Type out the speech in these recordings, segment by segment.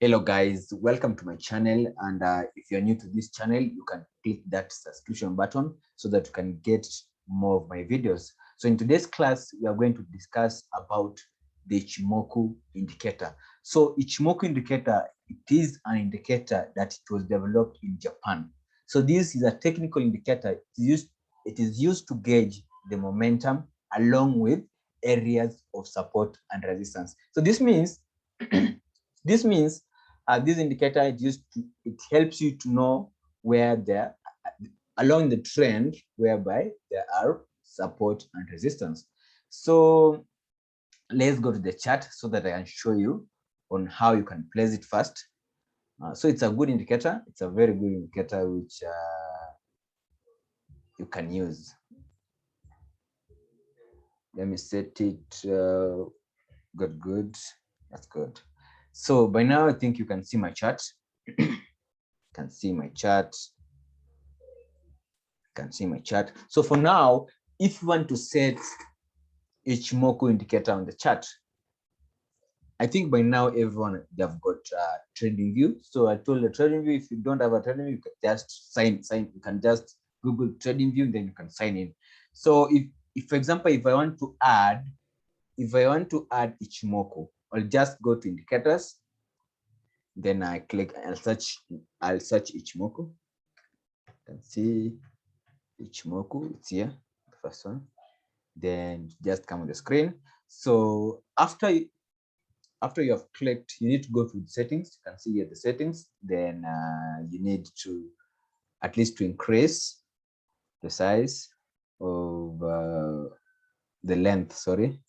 Hello guys, welcome to my channel, and if you're new to this channel, you can click that subscription button so that you can get more of my videos. So in today's class, we are going to discuss about the Ichimoku indicator. So Ichimoku indicator, it is an indicator that it was developed in Japan. So this is a technical indicator. It is used to gauge the momentum along with areas of support and resistance. So this means this indicator it helps you to know where there along the trend whereby there are support and resistance. So let's go to the chart so that I can show you on how you can place it first. So it's a good indicator. It's a very good indicator which you can use. Let me set it. Good. That's good. So by now, I think you can see my chart. Can see my chart. So for now, if you want to set Ichimoku indicator on the chart, I think by now everyone they've got trading view. So I told the trading view, if you don't have a trading view, you can just sign. You can just Google trading view, then you can sign in. So if for example, if I want to add Ichimoku, I'll just go to indicators. Then I click, I'll search Ichimoku. You can see Ichimoku, it's here, the first one. Then just come on the screen. So after you have clicked, you need to go to the settings. You can see here the settings. Then you need to at least to increase the size of the length. Sorry,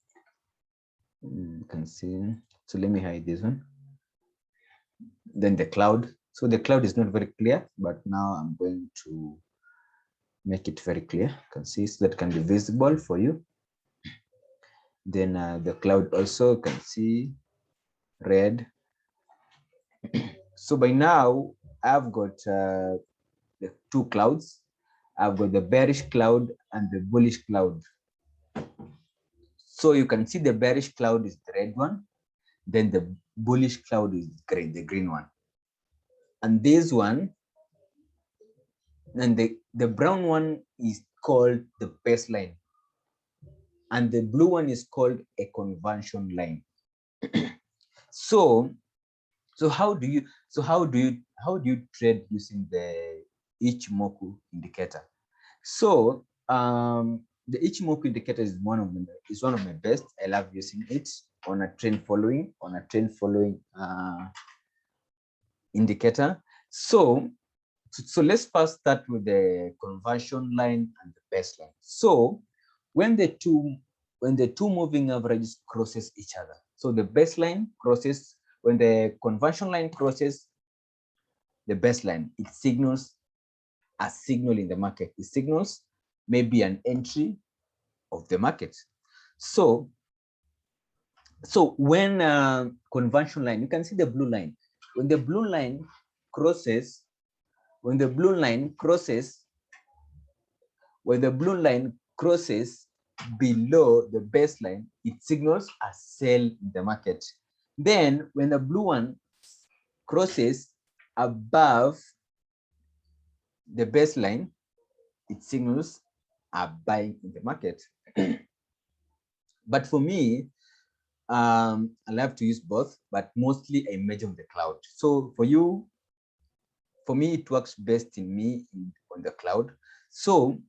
you can see. So let me hide this one. Then the cloud. So the cloud is not very clear, but now I'm going to make it very clear. You can see, so that can be visible for you. Then the cloud also can see red. So by now I've got the two clouds. I've got the bearish cloud and the bullish cloud. So you can see the bearish cloud is the red one, then the bullish cloud is the green one, and this one, and the brown one is called the baseline, and the blue one is called a conversion line. So how do you trade using the Ichimoku indicator? So the Ichimoku indicator is one of my best. I love using it on a trend following indicator. So let's first start with the conversion line and the baseline. So when the two moving averages crosses each other, so the baseline crosses, when the conversion line crosses the baseline, it signals a signal in the market. It signals maybe an entry of the market. So when conversion line, you can see the blue line. When the blue line crosses below the baseline, it signals a sell in the market. Then when the blue one crosses above the baseline, it signals a buying in the market. But for me, I love to use both, but mostly I measure on the cloud. So for me, it works best on the cloud. So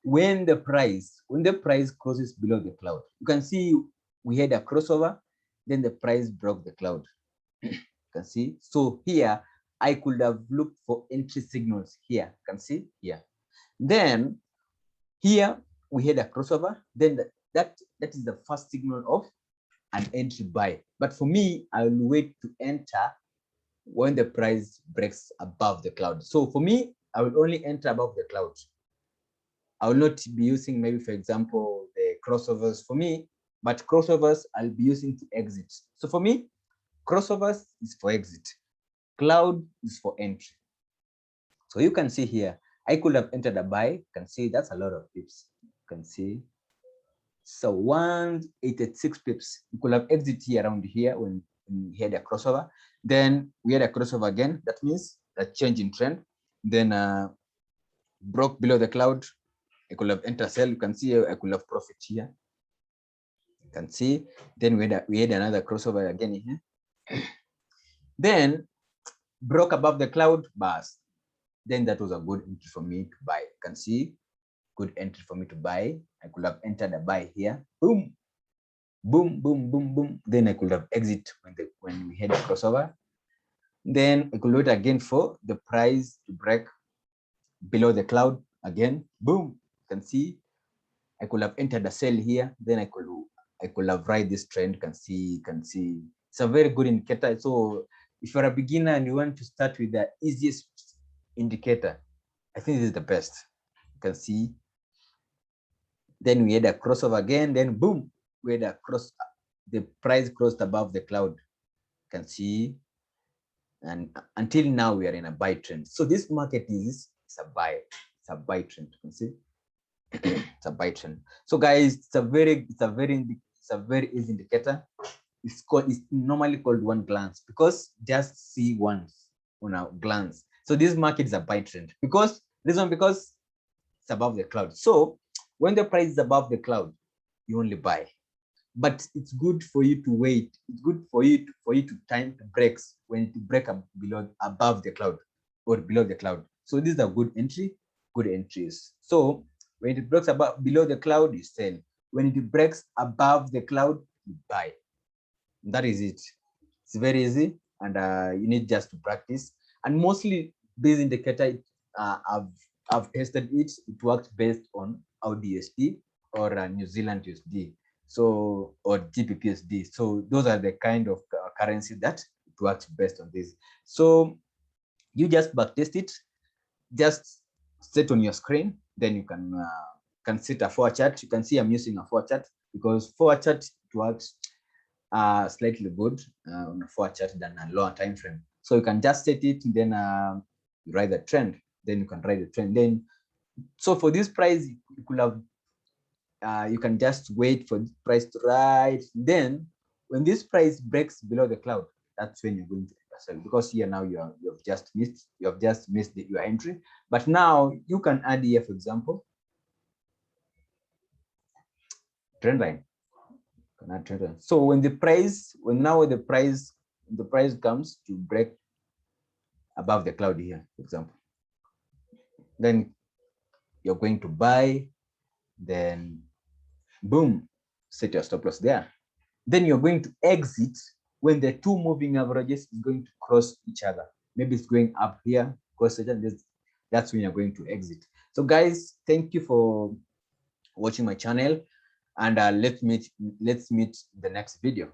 when the price crosses below the cloud, you can see we had a crossover, then the price broke the cloud. You can see. So here I could have looked for entry signals here. You can see here. Then here we had a crossover. Then that is the first signal of an entry buy. But for me, I will wait to enter when the price breaks above the cloud. So for me, I will only enter above the cloud. I will not be using, maybe for example, the crossovers for me, but crossovers I'll be using to exit. So for me, crossovers is for exit, cloud is for entry. So you can see here, I could have entered a buy. You can see that's a lot of pips. You can see, so 186 pips. You could have exit here around here when we had a crossover. Then we had a crossover again. That means a change in trend. Then broke below the cloud. I could have entered sell. You can see I could have profit here. You can see. Then we had another crossover again here. Then broke above the cloud bars. Then that was a good entry for me to buy. You can see, good entry for me to buy. I could have entered a buy here. Boom, boom, boom, boom, boom. Then I could have exit when we had a crossover. Then I could wait again for the price to break below the cloud again. Boom, you can see. I could have entered a sell here. Then I could have ride this trend. You can see. It's a very good indicator. So if you're a beginner and you want to start with the easiest indicator, I think this is the best. You can see. Then we had a crossover again. Then boom, we had a cross. The price crossed above the cloud. You can see. And until now, we are in a buy trend. So this market is a buy. It's a buy trend. You can see. It's a buy trend. So guys, it's a very easy indicator. It's normally called one glance because just see once on a glance. So this market is a buy trend because it's above the cloud. So when the price is above the cloud, you only buy. But it's good for you to wait. It's good for you to time the breaks when to break up above the cloud or below the cloud. So these are good entries. So when it breaks below the cloud, you sell. When it breaks above the cloud, you buy. That is it. It's very easy, and you need just to practice. And mostly this indicator, I've tested it. It works based on AUD or New Zealand USD, so or GBPUSD. So those are the kind of currency that it works based on this. So you just backtest it. Just set on your screen. Then you can set a 4 chart. You can see I'm using a 4 chart because 4 chart it works slightly good on a 4 chart than a lower time frame. So you can just set it, and then you ride the trend. Then you can ride the trend. Then so for this price, you could have you can just wait for the price to rise. Then when this price breaks below the cloud, that's when you're going to sell, because here now you have just missed your entry. But now you can add here, for example, trend line. So when the price comes to break above the cloud here, for example, then you're going to buy. Then boom, set your stop loss there. Then you're going to exit when the two moving averages is going to cross each other. Maybe it's going up here, cross each other. That's when you're going to exit. So guys, thank you for watching my channel, and let's meet the next video.